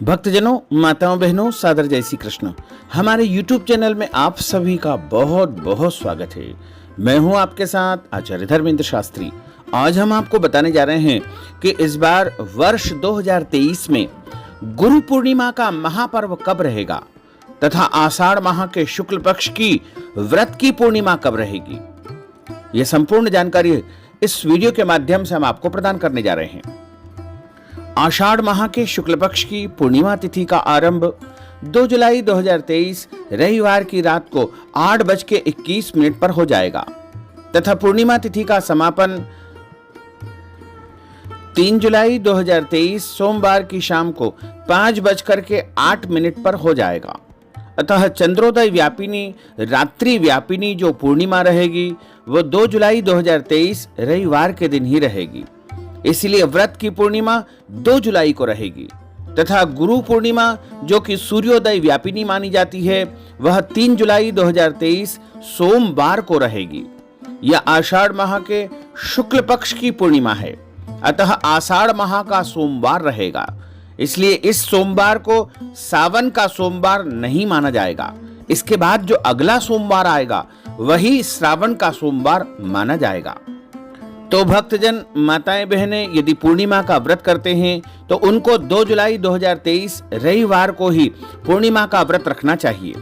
भक्तजनों, माताओं, बहनों, सादर जय श्री कृष्ण। हमारे YouTube चैनल में आप सभी का बहुत बहुत स्वागत है। मैं हूं आपके साथ आचार्य धर्मेंद्र शास्त्री। आज हम आपको बताने जा रहे हैं कि इस बार वर्ष 2023 में गुरु पूर्णिमा का महापर्व कब रहेगा तथा आषाढ़ माह के शुक्ल पक्ष की व्रत की पूर्णिमा कब रहेगी। यह संपूर्ण जानकारी इस वीडियो के माध्यम से हम आपको प्रदान करने जा रहे हैं। आषाढ़ माह के शुक्ल पक्ष की पूर्णिमा तिथि का आरंभ 2 जुलाई 2023 रविवार की रात को 8:21 पर हो जाएगा तथा पूर्णिमा तिथि का समापन 3 जुलाई 2023 सोमवार की शाम को 5:08 पर हो जाएगा। अतः चंद्रोदय व्यापिनी रात्रि व्यापिनी जो पूर्णिमा रहेगी वो 2 जुलाई 2023 रविवार के दिन ही रहेगी। इसलिए व्रत की पूर्णिमा 2 जुलाई को रहेगी तथा गुरु पूर्णिमा जो कि सूर्योदय व्यापिनी मानी जाती है वह 3 जुलाई 2023 सोमवार को रहेगी। यह आषाढ़ माह के शुक्ल पक्ष की पूर्णिमा है, अतः आषाढ़ माह का सोमवार रहेगा। इसलिए इस सोमवार को सावन का सोमवार नहीं माना जाएगा। इसके बाद जो अगला सोमवार आएगा वही श्रावण का सोमवार माना जाएगा। तो भक्तजन, माताएं, बहनें यदि पूर्णिमा का व्रत करते हैं तो उनको 2 जुलाई 2023 रविवार को ही पूर्णिमा का व्रत रखना चाहिए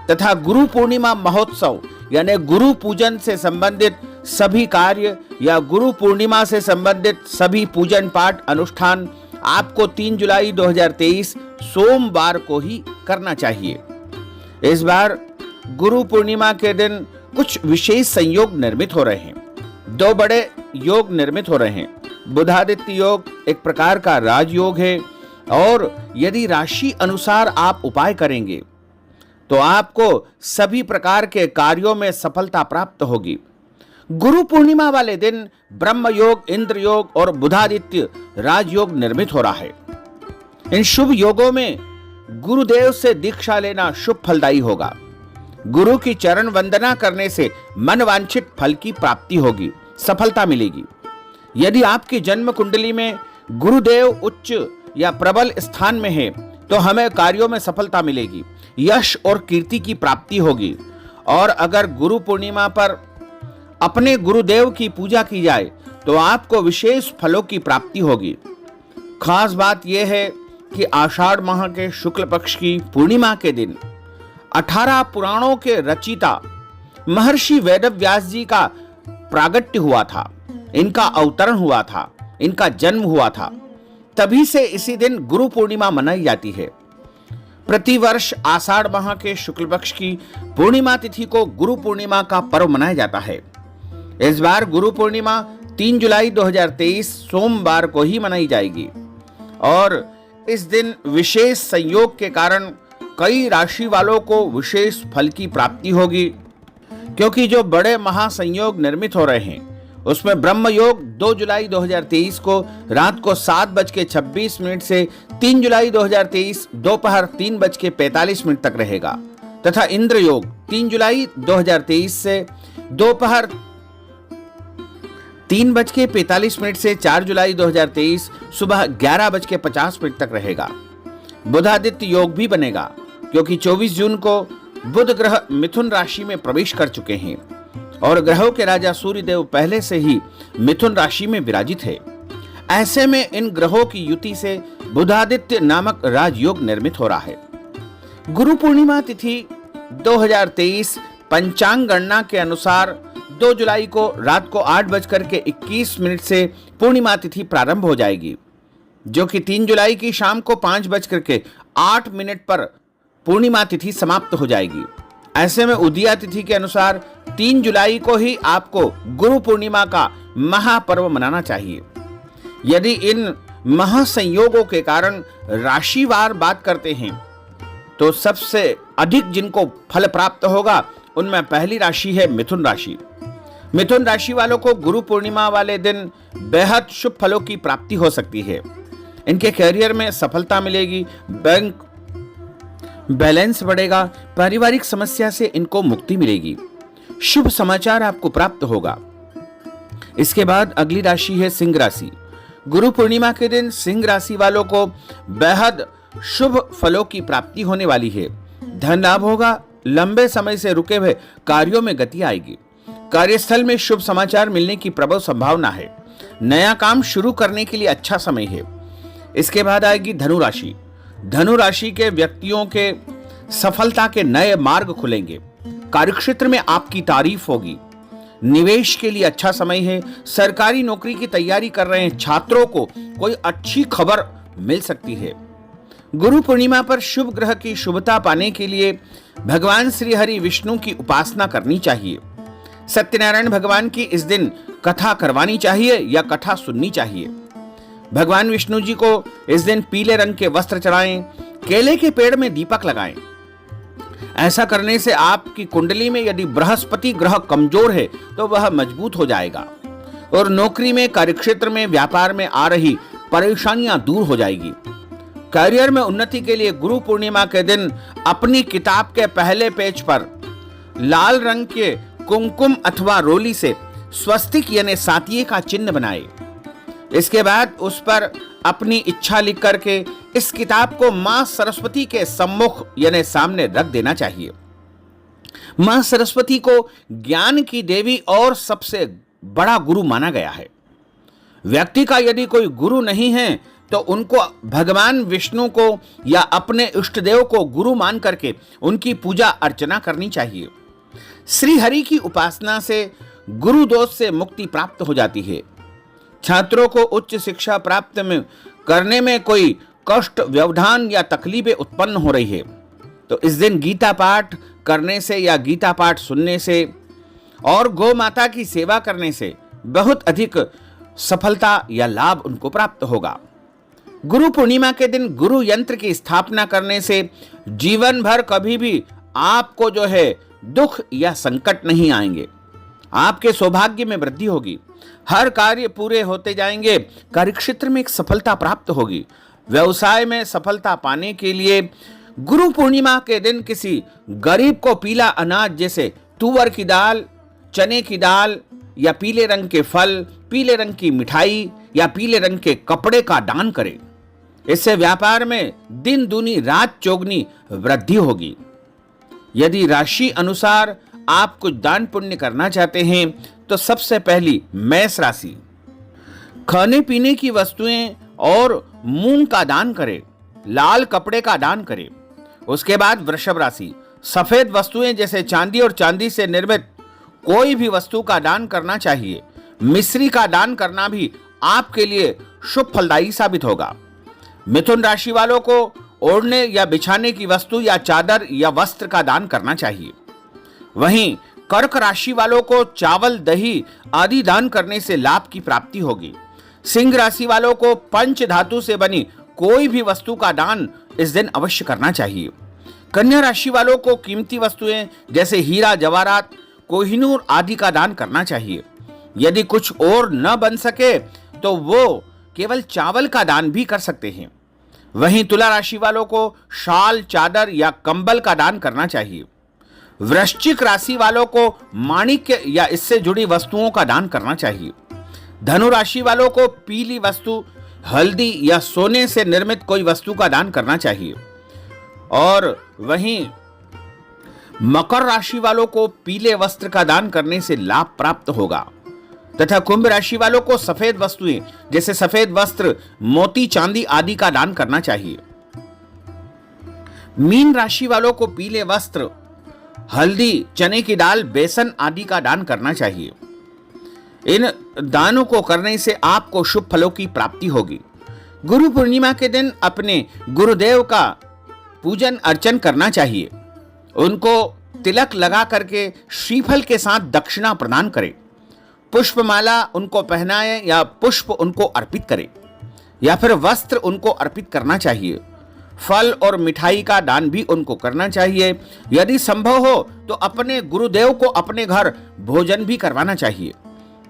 तथा गुरु पूर्णिमा महोत्सव यानी गुरु पूजन से संबंधित सभी कार्य या गुरु पूर्णिमा से संबंधित सभी पूजन पाठ अनुष्ठान आपको 3 जुलाई 2023 सोमवार को ही करना चाहिए। इस बार गुरु पूर्णिमा के दिन कुछ विशेष संयोग निर्मित हो रहे हैं। 2 बड़े योग निर्मित हो रहे हैं। बुधादित्य योग एक प्रकार का राजयोग है और यदि राशि अनुसार आप उपाय करेंगे तो आपको सभी प्रकार के कार्यों में सफलता प्राप्त होगी। गुरु पूर्णिमा वाले दिन ब्रह्म योग, इंद्र योग और बुधादित्य राजयोग निर्मित हो रहा है। इन शुभ योगों में गुरुदेव से दीक्षा लेना शुभ फलदायी होगा। गुरु की चरण वंदना करने से मनवांछित फल की प्राप्ति होगी, सफलता मिलेगी। यदि आपकी जन्म कुंडली में गुरुदेव उच्च या प्रबल स्थान में है तो हमें कार्यों में सफलता मिलेगी, यश और कीर्ति की प्राप्ति होगी। और अगर गुरु पूर्णिमा पर अपने गुरुदेव की पूजा की जाए तो आपको विशेष फलों की प्राप्ति होगी। खास बात यह है कि आषाढ़ माह के शुक्ल पक्ष की पूर्णिमा के दिन 18 पुराणों के रचयिता महर्षि वेदव्यास जी का प्रागट्य हुआ था, इनका अवतरण हुआ था, इनका जन्म हुआ था। तभी से इसी दिन गुरु पूर्णिमा मनाई जाती है। प्रतिवर्ष आषाढ़ माह के शुक्ल पक्ष की पूर्णिमा तिथि को गुरु पूर्णिमा का पर्व मनाया जाता है। इस बार गुरु पूर्णिमा 3 जुलाई 2023 सोमवार को ही मनाई जाएगी और इस दिन विशेष संयोग के कारण कई राशि वालों को विशेष फल की प्राप्ति होगी, क्योंकि जो बड़े महासंयोग निर्मित हो रहे हैं उसमें ब्रह्म योग 2 जुलाई 2023 को रात को 7:26 से 3 जुलाई 2023 दोपहर 3:45 तक रहेगा तथा इंद्र योग 3 जुलाई 2023 से दोपहर 3:45 से 4 जुलाई 2023 सुबह 11:50 तक रहेगा। बुधादित्य योग भी बनेगा क्योंकि 24 जून को बुध ग्रह मिथुन राशि में प्रवेश कर चुके हैं और ग्रहों के राजा सूर्यदेव पहले से ही मिथुन राशि में विराजित है। ऐसे में इन ग्रहों की युति से बुधादित्य नामक राजयोग निर्मित हो रहा है। गुरु पूर्णिमा तिथि 2023 पंचांग गणना के अनुसार 2 जुलाई को रात को 8:21 से पूर्णिमा तिथि प्रारंभ हो जाएगी, जो कि 3 जुलाई की शाम को 5:08 पर पूर्णिमा तिथि समाप्त हो जाएगी। ऐसे में उदया तिथि के अनुसार 3 जुलाई को ही आपको गुरु पूर्णिमा का महापर्व मनाना चाहिए। यदि इन महासंयोगों के कारण राशिवार बात करते हैं तो सबसे अधिक जिनको फल प्राप्त होगा उनमें पहली राशि है मिथुन राशि। मिथुन राशि वालों को गुरु पूर्णिमा वाले दिन बेहद शुभ फलों की प्राप्ति हो सकती है। इनके करियर में सफलता मिलेगी, बैंक बैलेंस बढ़ेगा, पारिवारिक समस्या से इनको मुक्ति मिलेगी, शुभ समाचार आपको प्राप्त होगा। इसके बाद अगली राशि है सिंह राशि। गुरु पूर्णिमा के दिन सिंह राशि वालों को बेहद शुभ फलों की प्राप्ति होने वाली है। धन लाभ होगा। लंबे समय से रुके हुए कार्यों में गति आएगी। कार्यस्थल में शुभ समाचार मिलने की प्रबल संभावना है। नया काम शुरू करने के लिए अच्छा समय है। इसके बाद आएगी धनु राशि। धनु राशि के व्यक्तियों के सफलता के नए मार्ग खुलेंगे। कार्यक्षेत्र में आपकी तारीफ होगी। निवेश के लिए अच्छा समय है। सरकारी नौकरी की तैयारी कर रहे छात्रों को कोई अच्छी खबर मिल सकती है। गुरु पूर्णिमा पर शुभ ग्रह की शुभता पाने के लिए भगवान श्री हरि विष्णु की उपासना करनी चाहिए। सत्यनारायण भगवान की इस दिन कथा करवानी चाहिए या कथा सुननी चाहिए। भगवान विष्णु जी को इस दिन पीले रंग के वस्त्र चढ़ाएं। केले के पेड़ में दीपक लगाएं। ऐसा करने से आपकी कुंडली में यदि बृहस्पति ग्रह कमजोर है तो वह मजबूत हो जाएगा और नौकरी में, कार्यक्षेत्र में, व्यापार में आ रही परेशानियां दूर हो जाएगी। करियर में उन्नति के लिए गुरु पूर्णिमा के दिन अपनी किताब के पहले पेज पर लाल रंग के कुमकुम अथवा रोली से स्वस्तिक यानी सातिये का चिन्ह बनाए। इसके बाद उस पर अपनी इच्छा लिख करके इस किताब को मां सरस्वती के सम्मुख यानी सामने रख देना चाहिए। मां सरस्वती को ज्ञान की देवी और सबसे बड़ा गुरु माना गया है। व्यक्ति का यदि कोई गुरु नहीं है तो उनको भगवान विष्णु को या अपने इष्ट देव को गुरु मान करके उनकी पूजा अर्चना करनी चाहिए। श्री हरि की उपासना से गुरु दोष से मुक्ति प्राप्त हो जाती है। छात्रों को उच्च शिक्षा प्राप्त करने में कोई कष्ट, व्यवधान या तकलीफें उत्पन्न हो रही है तो इस दिन गीता पाठ करने से या गीता पाठ सुनने से और गौ माता की सेवा करने से बहुत अधिक सफलता या लाभ उनको प्राप्त होगा। गुरु पूर्णिमा के दिन गुरु यंत्र की स्थापना करने से जीवन भर कभी भी आपको जो है दुख या संकट नहीं आएंगे। आपके सौभाग्य में वृद्धि होगी। हर कार्य पूरे होते जाएंगे। कार्यक्षेत्र में एक सफलता प्राप्त होगी। व्यवसाय में सफलता पाने के लिए गुरु पूर्णिमा के दिन किसी गरीब को पीला अनाज जैसे तुअर की दाल, चने की दाल या पीले रंग के फल, पीले रंग की मिठाई या पीले रंग के कपड़े का दान करें। इससे व्यापार में दिन दूनी रात चौगनी वृद्धि होगी। यदि राशि अनुसार आप कुछ दान पुण्य करना चाहते हैं तो सबसे पहली मेष राशि, खाने पीने की वस्तुएं और मूंग का दान करें, लाल कपड़े का दान करें। उसके बाद वृषभ राशि, सफेद वस्तुएं जैसे चांदी और चांदी से निर्मित कोई भी वस्तु का दान करना चाहिए। मिश्री का दान करना भी आपके लिए शुभ फलदायी साबित होगा। मिथुन राशि वालों को ओढ़ने या बिछाने की वस्तु या चादर या वस्त्र का दान करना चाहिए। वहीं कर्क राशि वालों को चावल, दही आदि दान करने से लाभ की प्राप्ति होगी। सिंह राशि वालों को पंच धातु से बनी कोई भी वस्तु का दान इस दिन अवश्य करना चाहिए। कन्या राशि वालों को कीमती वस्तुएं जैसे हीरा, जवाहरात, कोहिनूर आदि का दान करना चाहिए। यदि कुछ और न बन सके तो वो केवल चावल का दान भी कर सकते हैं। वहीं तुला राशि वालों को शाल, चादर या कंबल का दान करना चाहिए। वृश्चिक राशि वालों को माणिक्य या इससे जुड़ी वस्तुओं का दान करना चाहिए। धनु राशि वालों को पीली वस्तु, हल्दी या सोने से निर्मित कोई वस्तु का दान करना चाहिए। और वहीं मकर राशि वालों को पीले वस्त्र का दान करने से लाभ प्राप्त होगा तथा कुंभ राशि वालों को सफेद वस्तुएं जैसे सफेद वस्त्र, मोती, चांदी आदि का दान करना चाहिए। मीन राशि वालों को पीले वस्त्र, हल्दी, चने की दाल, बेसन आदि का दान करना चाहिए। इन दानों को करने से आपको शुभ फलों की प्राप्ति होगी। गुरु पूर्णिमा के दिन अपने गुरुदेव का पूजन अर्चन करना चाहिए। उनको तिलक लगा करके श्रीफल के साथ दक्षिणा प्रदान करें। पुष्पमाला उनको पहनाएं या पुष्प उनको अर्पित करें या फिर वस्त्र उनको अर्पित करना चाहिए। फल और मिठाई का दान भी उनको करना चाहिए। यदि संभव हो तो अपने गुरुदेव को अपने घर भोजन भी करवाना चाहिए।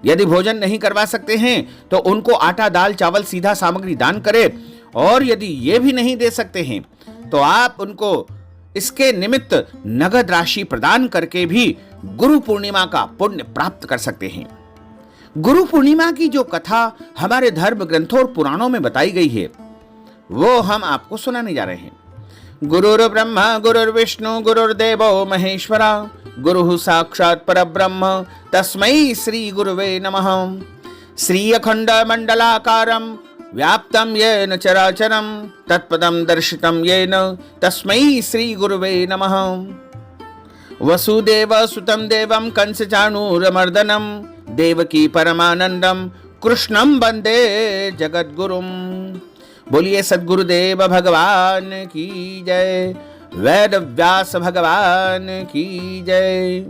यदि भोजन नहीं करवा सकते हैं तो उनको आटा, दाल, चावल, सीधा सामग्री दान करें। और यदि ये भी नहीं दे सकते हैं तो आप उनको इसके निमित्त नगद राशि प्रदान करके भी गुरु पूर्णिमा का पुण्य प्राप्त कर सकते हैं। गुरु पूर्णिमा की जो कथा हमारे धर्म ग्रंथों और पुराणों में बताई गई है वो हम आपको सुनाने जा रहे हैं। गुरुर् ब्रह्मा गुरुर्विष्णु गुरुर्देवो महेश्वरा गुरुः साक्षात् परब्रह्म तस्मै श्री गुरुवे नमः। श्री अखंड मंडलाकारं व्याप्तं येन चराचरं तत्पदं दर्शितं येन तस्मै श्री गुरुवे नमः। वसुदेव सुतं देवं कंसचाणूरमर्दनं देवकी परमानंदं कृष्णं वंदे जगद्गुरुं। बोलिए सद्गुरुदेव भगवान की जय, वेद व्यास भगवान की जय।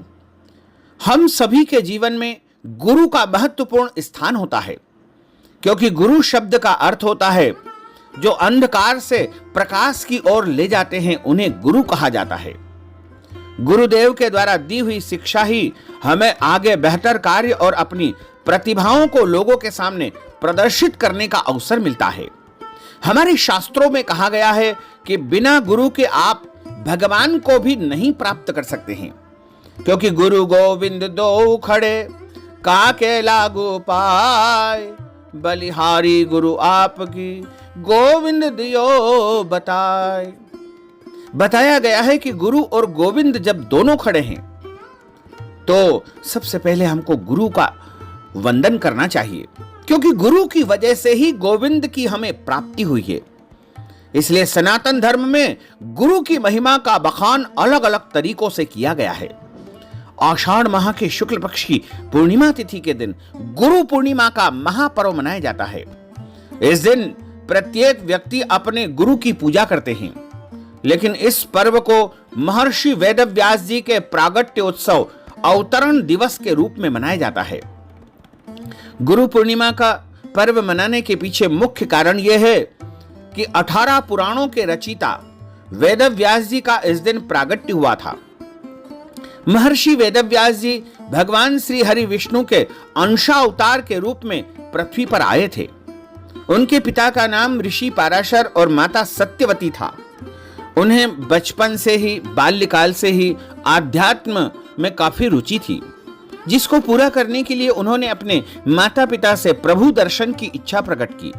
हम सभी के जीवन में गुरु का महत्वपूर्ण स्थान होता है, क्योंकि गुरु शब्द का अर्थ होता है जो अंधकार से प्रकाश की ओर ले जाते हैं, उन्हें गुरु कहा जाता है। गुरुदेव के द्वारा दी हुई शिक्षा ही हमें आगे बेहतर कार्य और अपनी प्रतिभाओं को लोगों के सामने प्रदर्शित करने का अवसर मिलता है। हमारे शास्त्रों में कहा गया है कि बिना गुरु के आप भगवान को भी नहीं प्राप्त कर सकते हैं, क्योंकि गुरु गोविंद दो खड़े काके लागू पाए, बलिहारी गुरु आपकी गोविंद दियो बताए। बताया गया है कि गुरु और गोविंद जब दोनों खड़े हैं तो सबसे पहले हमको गुरु का वंदन करना चाहिए, क्योंकि गुरु की वजह से ही गोविंद की हमें प्राप्ति हुई है। इसलिए सनातन धर्म में गुरु की महिमा का बखान अलग अलग तरीकों से किया गया है। आषाढ़ माह के शुक्ल पक्ष की पूर्णिमा तिथि के दिन गुरु पूर्णिमा का महापर्व मनाया जाता है। इस दिन प्रत्येक व्यक्ति अपने गुरु की पूजा करते हैं, लेकिन इस पर्व को महर्षि वेदव्यास जी के प्रागट्य उत्सव अवतरण दिवस के रूप में मनाया जाता है। गुरु पूर्णिमा का पर्व मनाने के पीछे मुख्य कारण यह है कि 18 पुराणों के रचयिता वेदव्यास जी का इस दिन प्रागट्य हुआ था। महर्षि वेदव्यास जी भगवान श्री हरि विष्णु के अंशावतार के रूप में पृथ्वी पर आए थे। उनके पिता का नाम ऋषि पाराशर और माता सत्यवती था। उन्हें बचपन से ही, बाल्यकाल से ही आध्यात्म में काफी रुचि थी, जिसको पूरा करने के लिए उन्होंने अपने माता पिता से प्रभु दर्शन की इच्छा प्रकट की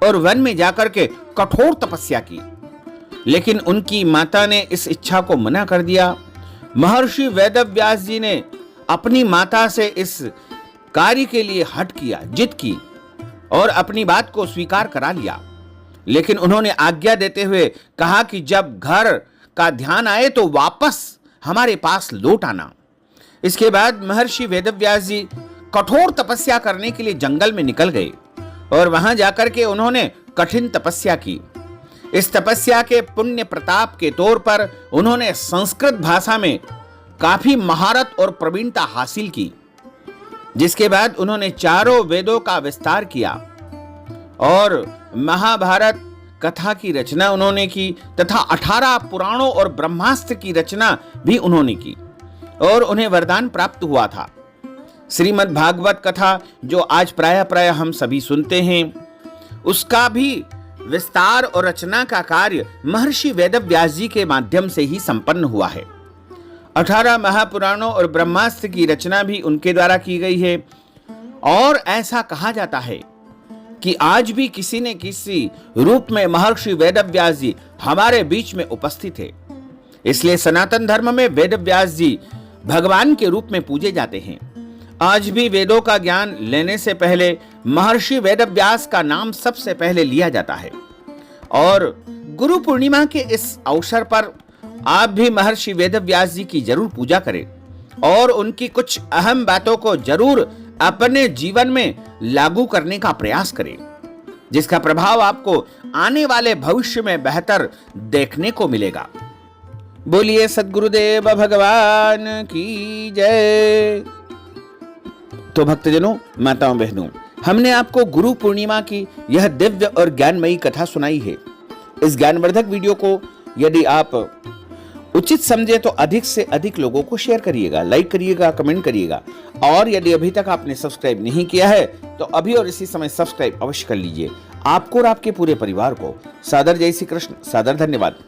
और वन में जाकर के कठोर तपस्या की। लेकिन उनकी माता ने इस इच्छा को मना कर दिया। महर्षि वेदव्यास जी ने अपनी माता से इस कार्य के लिए हठ किया, जिद की और अपनी बात को स्वीकार करा लिया। लेकिन उन्होंने आज्ञा देते हुए कहा कि जब घर का ध्यान आए तो वापस हमारे पास लौट आना। इसके बाद महर्षि वेदव्यास जी कठोर तपस्या करने के लिए जंगल में निकल गए और वहां जाकर के उन्होंने कठिन तपस्या की। इस तपस्या के पुण्य प्रताप के तौर पर उन्होंने संस्कृत भाषा में काफी महारत और प्रवीणता हासिल की, जिसके बाद उन्होंने चारों वेदों का विस्तार किया और महाभारत कथा की रचना उन्होंने की तथा 18 पुराणों और ब्रह्मास्त्र की रचना भी उन्होंने की और उन्हें वरदान प्राप्त हुआ था। श्रीमद् भागवत कथा जो आज प्राय हम सभी सुनते हैं, उसका भी विस्तार और रचना का कार्य महर्षि वेदव्यास जी के माध्यम से ही संपन्न हुआ है। 18 महापुराणों और ब्रह्मास्त्र की रचना भी उनके द्वारा की गई है। और ऐसा कहा जाता है कि आज भी किसी न किसी रूप में महर्षि वेदव्यास जी हमारे बीच में उपस्थित है। इसलिए सनातन धर्म में वेदव्यास जी भगवान के रूप में पूजे जाते हैं। आज भी वेदों का ज्ञान लेने से पहले महर्षि वेदव्यास का नाम सबसे पहले लिया जाता है। और गुरु पूर्णिमा के इस अवसर पर आप भी महर्षि वेदव्यास जी की जरूर पूजा करें और उनकी कुछ अहम बातों को जरूर अपने जीवन में लागू करने का प्रयास करें, जिसका प्रभाव आपको आने वाले भविष्य में बेहतर देखने को मिलेगा। बोलिए सद्गुरुदेव भगवान की जय। तो भक्तजनों, माताओं बहनों, हमने आपको गुरु पूर्णिमा की यह दिव्य और ज्ञानमयी कथा सुनाई है। इस ज्ञानवर्धक वीडियो को यदि आप उचित समझे तो अधिक से अधिक लोगों को शेयर करिएगा, लाइक करिएगा, कमेंट करिएगा। और यदि अभी तक आपने सब्सक्राइब नहीं किया है तो अभी और इसी समय सब्सक्राइब अवश्य कर लीजिए। आपको और आपके पूरे परिवार को सादर जय श्री कृष्ण, सादर धन्यवाद।